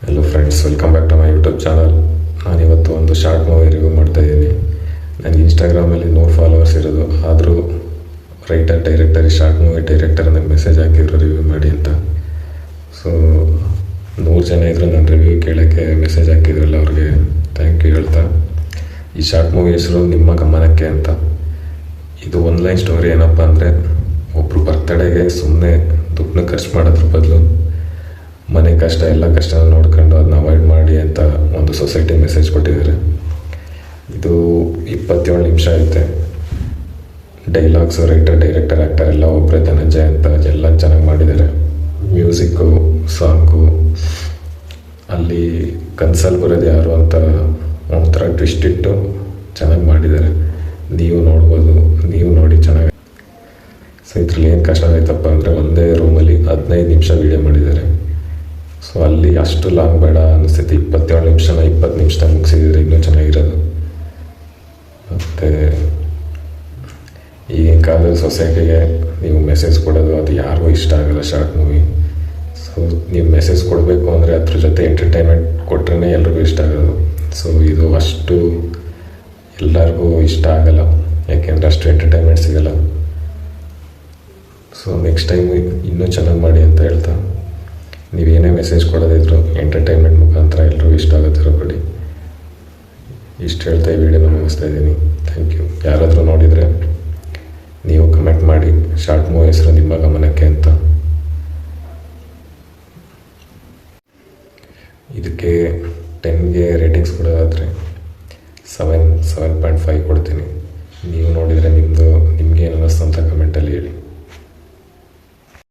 Hello friends, welcome back to my YouTube channel. ನಾನಿವತ್ತು ಒಂದು short movie review ಮಾಡ್ತಾಯಿದ್ದೀನಿ. ನನಗೆ ಇನ್ಸ್ಟಾಗ್ರಾಮಲ್ಲಿ 100 ಫಾಲೋವರ್ಸ್ ಇರೋದು, ಆದರೂ ಡೈರೆಕ್ಟರ್ ಶಾರ್ಟ್ ಮೂವಿ ಡೈರೆಕ್ಟರ್ ನನಗೆ ಮೆಸೇಜ್ ಹಾಕಿದ್ರು ರಿವ್ಯೂ ಮಾಡಿ ಅಂತ. ಸೊ 100 ಜನ ಇದ್ದರು ನನ್ನ ರಿವ್ಯೂ ಕೇಳೋಕ್ಕೆ ಮೆಸೇಜ್ ಹಾಕಿದ್ರಲ್ಲ, ಅವ್ರಿಗೆ ಥ್ಯಾಂಕ್ ಯು ಹೇಳ್ತಾ. ಈ ಶಾರ್ಟ್ ಮೂವಿ ಹೆಸರು ನಿಮ್ಮ ಗಮನಕ್ಕೆ ಅಂತ. ಇದು ಆನ್ಲೈನ್ ಸ್ಟೋರಿ. ಏನಪ್ಪ ಅಂದರೆ, ಒಬ್ಬರು ಬರ್ತಡೇಗೆ ಸುಮ್ಮನೆ ದುಡ್ಡನ್ನ ಖರ್ಚು ಮಾಡೋದ್ರ ಬದಲು ಮನೆ ಕಷ್ಟ ಎಲ್ಲ ಕಷ್ಟನ ನೋಡ್ಕೊಂಡು ಅದನ್ನ ಅವಾಯ್ಡ್ ಮಾಡಿ ಅಂತ ಒಂದು ಸೊಸೈಟಿ ಮೆಸೇಜ್ ಕೊಟ್ಟಿದ್ದಾರೆ. ಇದು 27 ನಿಮಿಷ ಐತೆ. ಡೈಲಾಗ್ಸು, ಡೈರೆಕ್ಟರ್ ಆ್ಯಕ್ಟರ್ ಎಲ್ಲ ಒಬ್ಬರೇ, ಧನಂಜಯ್ ಅಂತ ಎಲ್ಲ ಚೆನ್ನಾಗಿ ಮಾಡಿದ್ದಾರೆ. ಮ್ಯೂಸಿಕ್ಕು, ಸಾಂಗು, ಅಲ್ಲಿ ಕನ್ಸಲ್ಲಿ ಬರೋದು ಯಾರು ಅಂತ ಒಂಥರ ಟ್ವಿಸ್ಟ್ ಇಟ್ಟು ಚೆನ್ನಾಗಿ ಮಾಡಿದ್ದಾರೆ. ನೀವು ನೋಡ್ಬೋದು, ನೀವು ನೋಡಿ ಚೆನ್ನಾಗಿ. ಸೊ ಇದ್ರಲ್ಲಿ ಏನು ಕಷ್ಟ ಆಯ್ತಪ್ಪ ಅಂದರೆ, ಒಂದೇ ರೂಮಲ್ಲಿ 15 ನಿಮಿಷ ವೀಡಿಯೋ ಮಾಡಿದ್ದಾರೆ. ಸೊ ಅಲ್ಲಿ ಅಷ್ಟು ಲಾಂಗ್ ಬೇಡ ಅನಿಸ್ತೈತಿ. 27 ನಿಮಿಷನ 20 ನಿಮಿಷದಾಗ ಮುಗಿಸಿದ್ರೆ ಇನ್ನೂ ಚೆನ್ನಾಗಿರೋದು. ಮತ್ತು ಈಗಿನ ಕಾಲದ ಸೊಸೈಟಿಗೆ ನೀವು ಮೆಸೇಜ್ ಕೊಡೋದು ಅದು ಯಾರಿಗೂ ಇಷ್ಟ ಆಗೋಲ್ಲ ಶಾರ್ಟ್ ಮೂವಿ. ಸೊ ನೀವು ಮೆಸೇಜ್ ಕೊಡಬೇಕು ಅಂದರೆ ಅದ್ರ ಜೊತೆ ಎಂಟರ್ಟೈನ್ಮೆಂಟ್ ಕೊಟ್ರೇ ಎಲ್ರಿಗೂ ಇಷ್ಟ ಆಗೋದು. ಸೊ ಇದು ಅಷ್ಟು ಎಲ್ಲರಿಗೂ ಇಷ್ಟ ಆಗಲ್ಲ, ಯಾಕೆಂದರೆ ಅಷ್ಟು ಎಂಟರ್ಟೈನ್ಮೆಂಟ್ ಸಿಗೋಲ್ಲ. ಸೊ ನೆಕ್ಸ್ಟ್ ಟೈಮ್ ಇನ್ನೂ ಚೆನ್ನಾಗಿ ಮಾಡಿ ಅಂತ ಹೇಳ್ತಾ, ನೀವೇನೇ ಮೆಸೇಜ್ ಕೊಡೋದಿದ್ರು ಎಂಟರ್ಟೈನ್ಮೆಂಟ್ ಮುಖಾಂತರ ಎಲ್ರಿಗೂ ಇಷ್ಟ ಆಗೋ ಥರ ಕೊಡಿ. ಇಷ್ಟು ಹೇಳ್ತಾ ಈ ವಿಡಿಯೋನ ಮುಗಿಸ್ತಾ ಇದ್ದೀನಿ. Thank you. ಯಾರಾದರೂ ನೋಡಿದರೆ ನೀವು ಕಮೆಂಟ್ ಮಾಡಿ ಶಾರ್ಟ್ ಮೂವಿ ಹೆಸರು ನಿಮ್ಮ ಗಮನಕ್ಕೆ ಅಂತ.